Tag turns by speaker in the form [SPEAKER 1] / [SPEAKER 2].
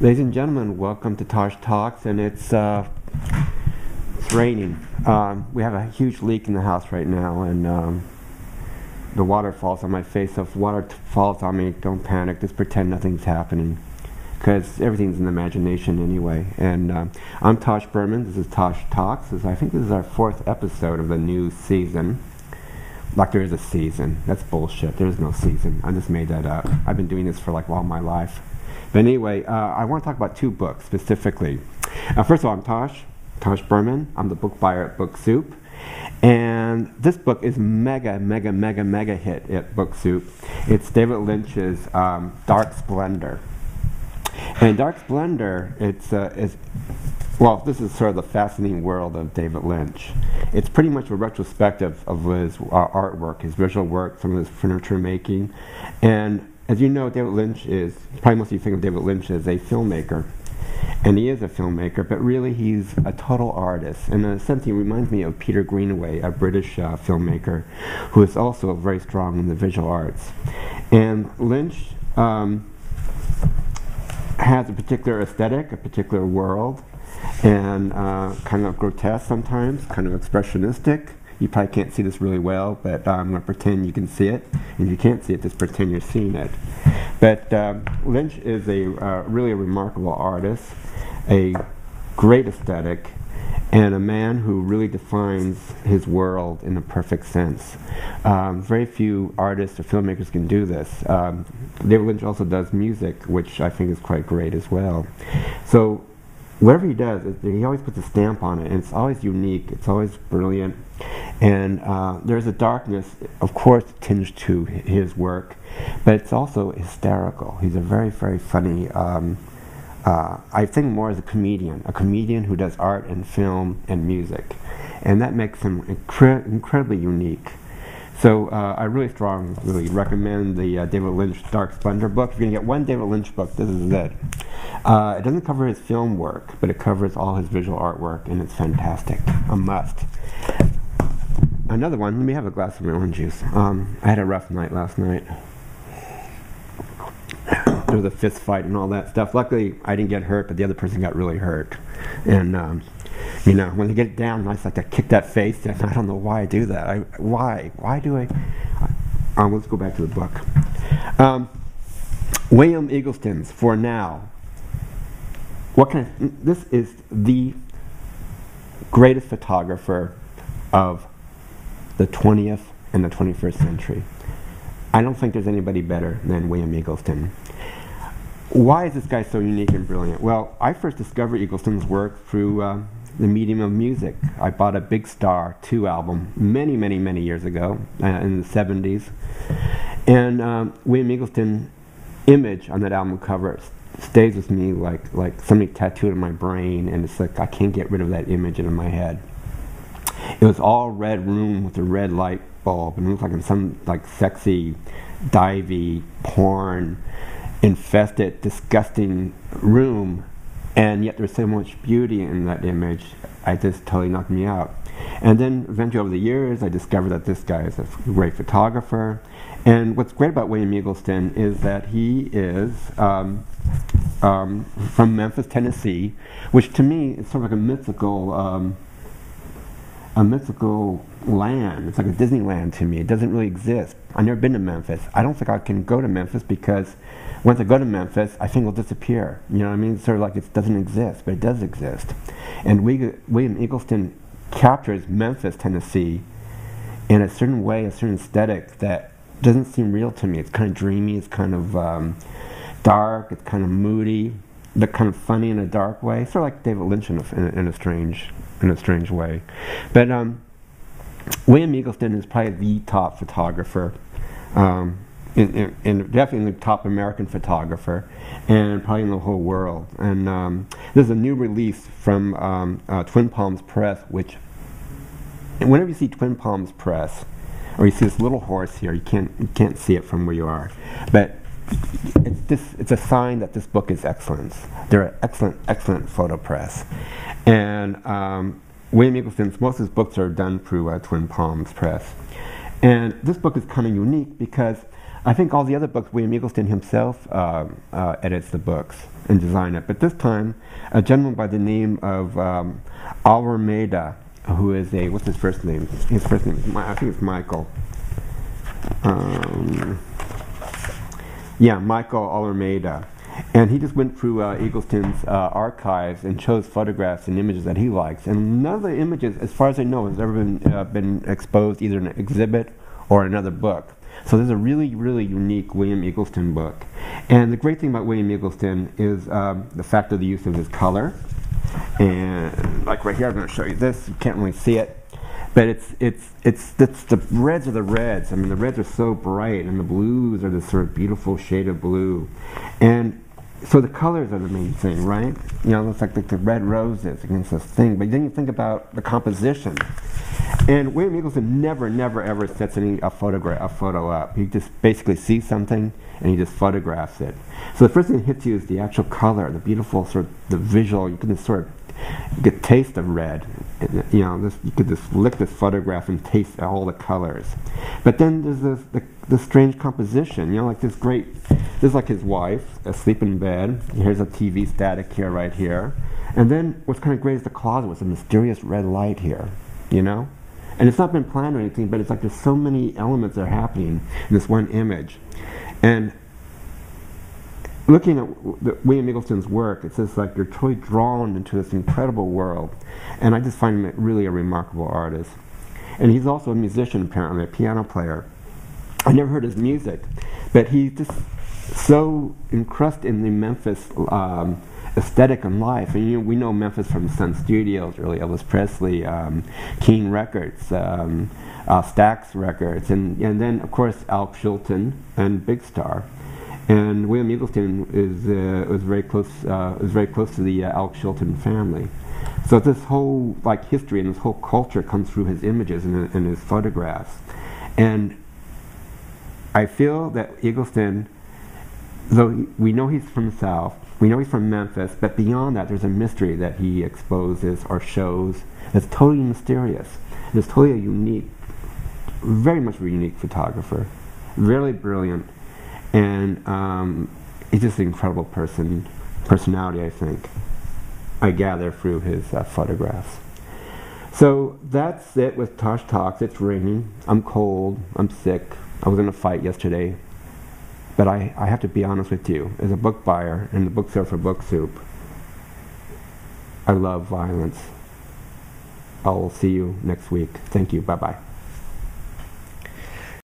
[SPEAKER 1] Ladies and gentlemen, welcome to Tosh Talks, and it's raining. We have a huge leak in the house right now, and the water falls on my face. So if water falls on me, don't panic. Just pretend nothing's happening, because everything's in the imagination anyway. And I'm Tosh Berman. This is Tosh Talks. I think this is our 4th episode of the new season. Like there is a season. That's bullshit. There is no season. I just made that up. I've been doing this for like all my life. But anyway, I want to talk about 2 books specifically. First of all, I'm Tosh Berman. I'm the book buyer at Book Soup. And this book is mega hit at Book Soup. It's David Lynch's Dark Splendor. And Dark Splendor, well, this is sort of the fascinating world of David Lynch. It's pretty much a retrospective of his artwork, his visual work, some of his furniture making. And as you know, David Lynch is, probably most of you think of David Lynch as a filmmaker. And he is a filmmaker, but really he's a total artist. And in a sense, he reminds me of Peter Greenaway, a British filmmaker, who is also very strong in the visual arts. And Lynch has a particular aesthetic, a particular world, and kind of grotesque sometimes, kind of expressionistic. You probably can't see this really well, but I'm going to pretend you can see it. And if you can't see it, just pretend you're seeing it. But Lynch is really a remarkable artist, a great aesthetic, and a man who really defines his world in a perfect sense. Very few artists or filmmakers can do this. David Lynch also does music, which I think is quite great as well. So whatever he does, he always puts a stamp on it, and it's always unique, it's always brilliant. And there's a darkness, of course, tinged to his work, but it's also hysterical. He's a very funny, I think more as a comedian who does art and film and music. And that makes him incredibly unique. So I really strongly recommend the David Lynch Dark Splendor book. If you're going to get one David Lynch book, this is it. It doesn't cover his film work, but it covers all his visual artwork, and it's fantastic. A must. Another one, let me have a glass of my orange juice. I had a rough night last night. There was a fist fight and all that stuff. Luckily, I didn't get hurt, but the other person got really hurt. And, you know, when they get down, I just like to kick that face, and I don't know why I do that. Why do I? Let's go back to the book. William Eggleston's For Now. This is the greatest photographer of the 20th and the 21st century. I don't think there's anybody better than William Eggleston. Why is this guy so unique and brilliant? Well, I first discovered Eggleston's work through the medium of music. I bought a Big Star 2 album many years ago, in the 70s. And William Eggleston's image on that album cover stays with me like somebody tattooed in my brain, and it's like I can't get rid of that image in my head. It was all red room with a red light bulb, and it looked like in some sexy, divey, porn, infested, disgusting room, and yet there's so much beauty in that image. It just totally knocked me out. And then eventually over the years, I discovered that this guy is a great photographer. And what's great about William Eggleston is that he is from Memphis, Tennessee, which to me is sort of like a mythical land. It's like a Disneyland to me. It doesn't really exist. I've never been to Memphis. I don't think I can go to Memphis because once I go to Memphis, I think it'll disappear. You know what I mean? It's sort of like it doesn't exist, but it does exist. And William Eggleston captures Memphis, Tennessee in a certain way, a certain aesthetic that doesn't seem real to me. It's kind of dreamy, it's kind of dark, it's kind of moody, but kind of funny in a dark way. Sort of like David Lynch in a strange way. But William Eggleston is probably the top photographer, definitely the top American photographer, and probably in the whole world. And there's a new release from Twin Palms Press, which, whenever you see Twin Palms Press, or you see this little horse here, you can't see it from where you are, but it's a sign that this book is excellence. They're an excellent photo press. And William Eggleston's, most of his books are done through Twin Palms Press. And this book is kind of unique because I think all the other books, William Eggleston himself edits the books and design it. But this time, a gentleman by the name of Almeida, who is a, what's his first name? His first name is, I think it's Michael. Yeah, Michael Almeida. And he just went through Eggleston's archives and chose photographs and images that he likes. And none of the images, as far as I know, has ever been exposed either in an exhibit or another book. So there's a really, really unique William Eggleston book. And the great thing about William Eggleston is the fact of the use of his color. And like right here, I'm going to show you this. You can't really see it. But it's the reds are the reds. I mean, the reds are so bright, and the blues are this sort of beautiful shade of blue. And so the colors are the main thing, right? You know, it's like the red roses against this thing. But then you think about the composition. And William Eggleston never, ever sets a photo up. He just basically sees something and he just photographs it. So the first thing that hits you is the actual color, the beautiful sort of the visual. You can just sort of get taste of red. And, you know, you could just lick this photograph and taste all the colors. But then there's this strange composition. You know, like this is like his wife asleep in bed. Here's a TV static here, right here. And then what's kind of great is the closet with a mysterious red light here, you know? And it's not been planned or anything, but it's like there's so many elements that are happening in this one image. And looking at William Eggleston's work, it's just like you're totally drawn into this incredible world. And I just find him really a remarkable artist. And he's also a musician, apparently, a piano player. I never heard his music, but he's just so encrusted in the Memphis aesthetic and life. And we know Memphis from Sun Studios, early Elvis Presley, Keane Records, Stax Records, and then of course Al Chilton and Big Star. And William Eggleston was very close to the Al Chilton family. So this whole history and this whole culture comes through his images and his photographs. And I feel that Eggleston, though we know he's from the South, we know he's from Memphis, but beyond that, there's a mystery that he exposes or shows that's totally mysterious. And it's totally a unique, very much a unique photographer, really brilliant, and he's just an incredible personality, I think. I gather through his photographs. So that's it with Tosh Talks. It's raining. I'm cold. I'm sick. I was in a fight yesterday. But I have to be honest with you, as a book buyer and the bookstore for Book Soup, I love violence. I will see you next week. Thank you. Bye-bye.